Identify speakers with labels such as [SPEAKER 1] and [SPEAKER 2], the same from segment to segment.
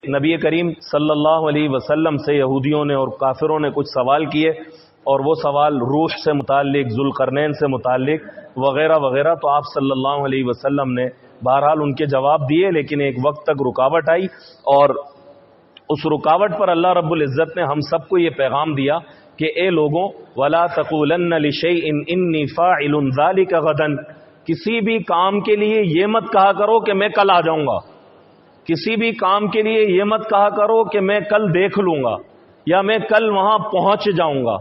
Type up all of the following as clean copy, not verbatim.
[SPEAKER 1] نبی کریم صلی اللہ علیہ وسلم سے یہودیوں نے اور کافروں نے کچھ سوال کیے، اور وہ سوال روح سے متعلق، ذوالقرنین سے متعلق وغیرہ وغیرہ، تو آپ صلی اللہ علیہ وسلم نے بہرحال ان کے جواب دیے، لیکن ایک وقت تک رکاوٹ آئی، اور اس رکاوٹ پر اللہ رب العزت نے ہم سب کو یہ پیغام دیا کہ اے لوگوں، وَلَا تَقُولَنَّ لِشَيْءٍ إِنِّي فَاعِلٌ ذَلِكَ غَدًا، کسی بھی کام کے لیے یہ مت کہا کرو کہ میں کل آ جاؤں گا، کسی بھی کام کے لیے یہ مت کہا کرو کہ میں کل دیکھ لوں گا یا میں کل وہاں پہنچ جاؤں گا،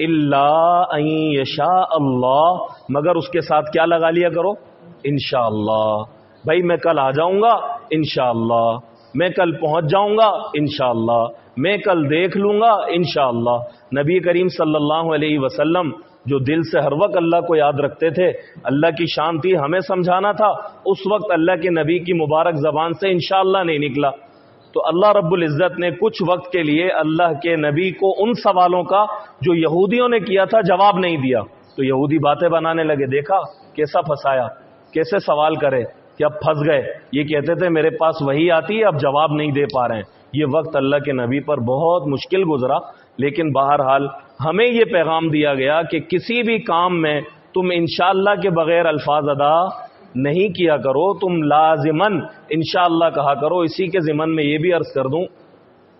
[SPEAKER 1] اِلَّا أَن يَشَاءَ اللَّهُ، مگر اس کے ساتھ کیا لگا لیا کرو؟ انشاءاللہ، بھائی میں کل آ جاؤں گا انشاءاللہ، میں کل پہنچ جاؤں گا انشاءاللہ، میں کل دیکھ لوں گا انشاءاللہ۔ نبی کریم صلی اللہ علیہ وسلم جو دل سے ہر وقت اللہ کو یاد رکھتے تھے، اللہ کی شان تھی، ہمیں سمجھانا تھا، اس وقت اللہ کے نبی کی مبارک زبان سے انشاءاللہ نہیں نکلا، تو اللہ رب العزت نے کچھ وقت کے لیے اللہ کے نبی کو ان سوالوں کا جو یہودیوں نے کیا تھا جواب نہیں دیا، تو یہودی باتیں بنانے لگے، دیکھا کیسا پھنسایا، کیسے سوال کرے کہ اب پھنس گئے، یہ کہتے تھے میرے پاس وحی آتی ہے، اب جواب نہیں دے پا رہے ہیں۔ یہ وقت اللہ کے نبی پر بہت مشکل گزرا، لیکن بہرحال ہمیں یہ پیغام دیا گیا کہ کسی بھی کام میں تم انشاءاللہ کے بغیر الفاظ ادا نہیں کیا کرو، تم لازماً انشاءاللہ کہا کرو۔ اسی کے ضمن میں یہ بھی عرض کر دوں،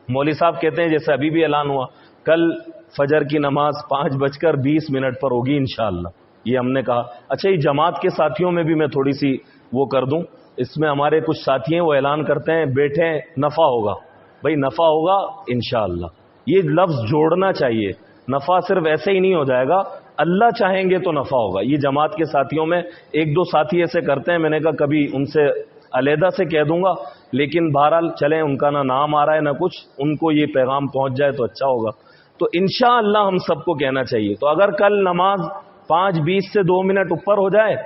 [SPEAKER 1] مولوی صاحب کہتے ہیں جیسے ابھی بھی اعلان ہوا، کل فجر کی نماز 5:20 پر ہوگی انشاءاللہ، یہ ہم نے کہا۔ اچھا، یہ جماعت کے ساتھیوں میں بھی میں تھوڑی سی وہ کر دوں، اس میں ہمارے کچھ ساتھی ہیں وہ اعلان کرتے ہیں بیٹھیں نفع ہوگا، بھائی نفع ہوگا انشاءاللہ، یہ لفظ جوڑنا چاہیے، نفع صرف ایسے ہی نہیں ہو جائے گا، اللہ چاہیں گے تو نفع ہوگا۔ یہ جماعت کے ساتھیوں میں ایک دو ساتھی ایسے کرتے ہیں، میں نے کہا کبھی ان سے علیحدہ سے کہہ دوں گا، لیکن بہرحال چلیں، ان کا نہ نام آ رہا ہے نہ کچھ، ان کو یہ پیغام پہنچ جائے تو اچھا ہوگا۔ تو انشاءاللہ ہم سب کو کہنا چاہیے۔ تو اگر کل نماز 5:20 سے 2 منٹ اوپر ہو جائے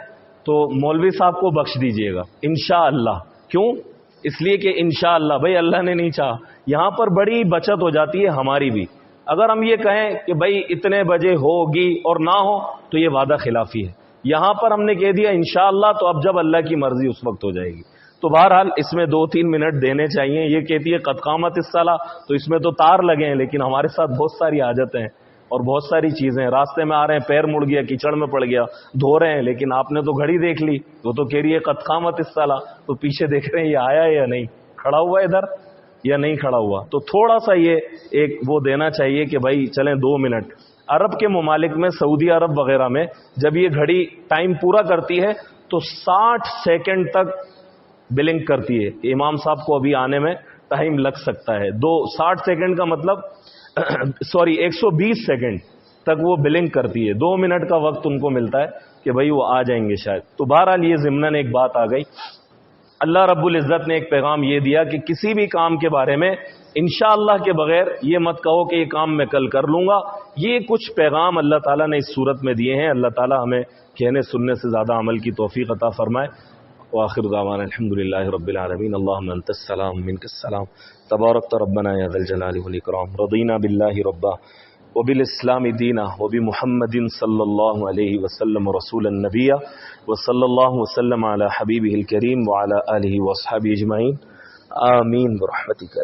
[SPEAKER 1] تو مولوی صاحب کو بخش دیجئے گا انشاءاللہ۔ کیوں؟ اس لیے کہ انشاءاللہ بھائی اللہ نے نہیں چاہا، یہاں پر بڑی بچت ہو جاتی ہے ہماری بھی۔ اگر ہم یہ کہیں کہ بھائی اتنے بجے ہوگی اور نہ ہو تو یہ وعدہ خلافی ہے، یہاں پر ہم نے کہہ دیا انشاءاللہ، تو اب جب اللہ کی مرضی اس وقت ہو جائے گی۔ تو بہرحال اس میں 2-3 منٹ دینے چاہیے۔ یہ کہتی ہے قد قامت الصلاۃ، تو اس میں تو تار لگے ہیں، لیکن ہمارے ساتھ بہت ساری حاجتیں ہیں اور بہت ساری چیزیں، راستے میں آ رہے ہیں پیر مڑ گیا، کیچڑ میں پڑ گیا، دھو رہے ہیں، لیکن آپ نے تو گھڑی دیکھ لی، وہ تو کہہ رہی ہے قد قامت الصلاۃ، تو پیچھے دیکھ رہے ہیں یہ آیا یا نہیں، کھڑا ہوا ادھر یا نہیں کھڑا ہوا۔ تو تھوڑا سا یہ ایک وہ دینا چاہیے کہ بھائی چلیں 2 منٹ۔ عرب کے ممالک میں، سعودی عرب وغیرہ میں، جب یہ گھڑی ٹائم پورا کرتی ہے تو 60 سیکنڈ تک بلنک کرتی ہے۔ امام صاحب کو ابھی آنے میں ٹائم لگ سکتا ہے، 60 سیکنڈ کا مطلب 120 سیکنڈ تک وہ بلنک کرتی ہے، 2 منٹ کا وقت ان کو ملتا ہے کہ بھئی وہ آ جائیں گے شاید۔ تو بہرحال یہ ضمناً ایک بات آ گئی۔ اللہ رب العزت نے ایک پیغام یہ دیا کہ کسی بھی کام کے بارے میں انشاءاللہ کے بغیر یہ مت کہو کہ یہ کام میں کل کر لوں گا۔ یہ کچھ پیغام اللہ تعالیٰ نے اس صورت میں دیے ہیں۔ اللہ تعالیٰ ہمیں کہنے سننے سے زیادہ عمل کی توفیق عطا فرمائے۔ وآخر دعوانا الحمدللہ رب العالمین۔ اللہم انت السلام منک السلام تبارکت ربنا یا ذا الجلال والاکرام۔ رضینا باللہ ربا وبالاسلام دینا وبمحمد صلی اللہ علیہ وسلم رسول النبی وصلی اللہ وسلم علی حبیبہ الکریم وعلی آلہ واصحابہ اجمعین، آمین برحمتک۔